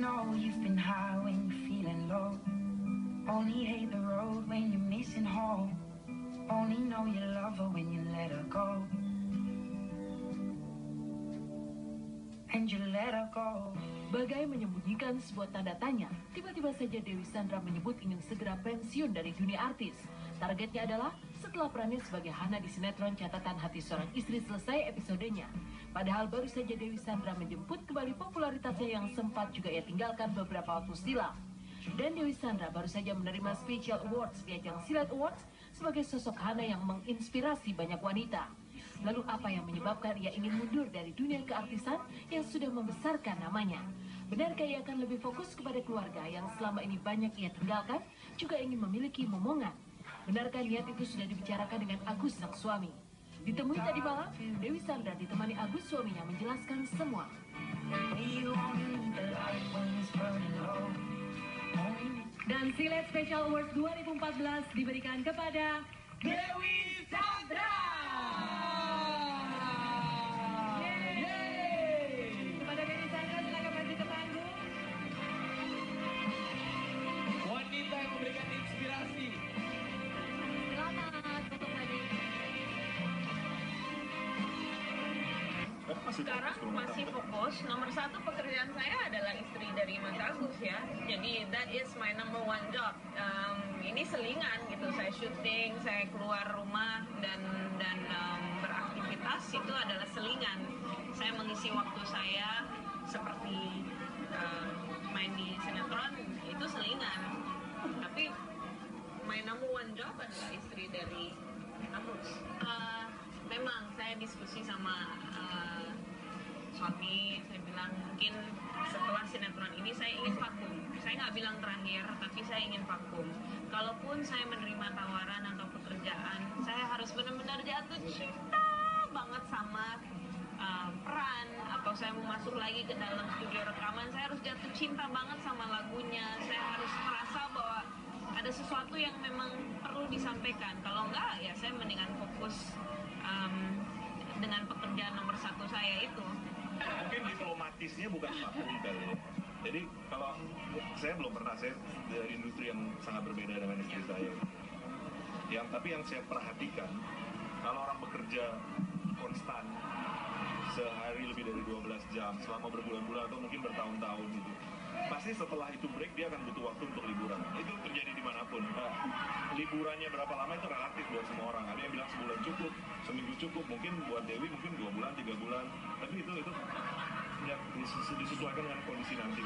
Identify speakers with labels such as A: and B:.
A: know you've been high when you're feeling low. Only hate the road when you're missing home. Only know you love her when you let her go. And you let her go.
B: Bagai menyembunyikan sebuah tanda tanya, tiba-tiba saja Dewi Sandra menyebut ingin segera pensiun dari dunia artis. Targetnya adalah setelah perannya sebagai Hana di sinetron Catatan Hati Seorang Istri selesai episodenya. Padahal baru saja Dewi Sandra menjemput kembali popularitasnya yang sempat juga ia tinggalkan beberapa waktu silam. Dan Dewi Sandra baru saja menerima Special Awards di ajang Silat Awards sebagai sosok Hana yang menginspirasi banyak wanita. Lalu apa yang menyebabkan ia ingin mundur dari dunia keartisan yang sudah membesarkan namanya? Benarkah ia akan lebih fokus kepada keluarga yang selama ini banyak ia tinggalkan, juga ingin memiliki momongan? Benarkah niat itu sudah dibicarakan dengan Agus sang suami? Ditemui tadi malam, Dewi Sandra ditemani Agus suaminya menjelaskan semua. Dan Silet Special Awards 2014 diberikan kepada Dewi Sandra. Kepada Dewi Sandra, silakan maju ke panggung.
C: Wanita yang memberikan inspirasi.
B: Selamat untuk tadi.
D: Sekarang masih fokus, nomor satu pekerjaan saya adalah istri dari Mas Agus ya. Jadi that is my number one job. Ini selingan gitu, saya syuting, saya keluar rumah dan beraktivitas itu adalah selingan. Saya mengisi waktu saya seperti main di sinetron itu selingan. Tapi my number one job adalah istri dari Agus. Memang saya diskusi sama suami, saya bilang mungkin setelah sinetron ini saya ingin vakum. Saya nggak bilang terakhir, tapi saya ingin vakum. Kalaupun saya menerima tawaran atau pekerjaan, saya harus benar-benar jatuh cinta banget sama peran, atau saya mau masuk lagi ke dalam studio rekaman, saya harus jatuh cinta banget sama lagunya. Saya harus merasa bahwa ada sesuatu yang memang perlu disampaikan. Kalau enggak, ya saya mendingan fokus dengan pekerjaan nomor satu saya itu.
E: Mungkin diplomatisnya bukan vakum kali ya. Jadi kalau saya belum pernah, saya dari industri yang sangat berbeda dengan istri saya. Tapi yang saya perhatikan, kalau orang bekerja konstan sehari lebih dari 12 jam selama berbulan-bulan atau mungkin bertahun-tahun gitu, pasti setelah itu break dia akan butuh waktu untuk liburan. Itu terjadi dimanapun. Liburannya berapa lama itu relatif buat semua orang. Ada yang bilang sebulan cukup, seminggu cukup, mungkin buat Dewi mungkin 2 bulan, 3 bulan. Tapi itu ya disesuaikan dengan kondisi nanti.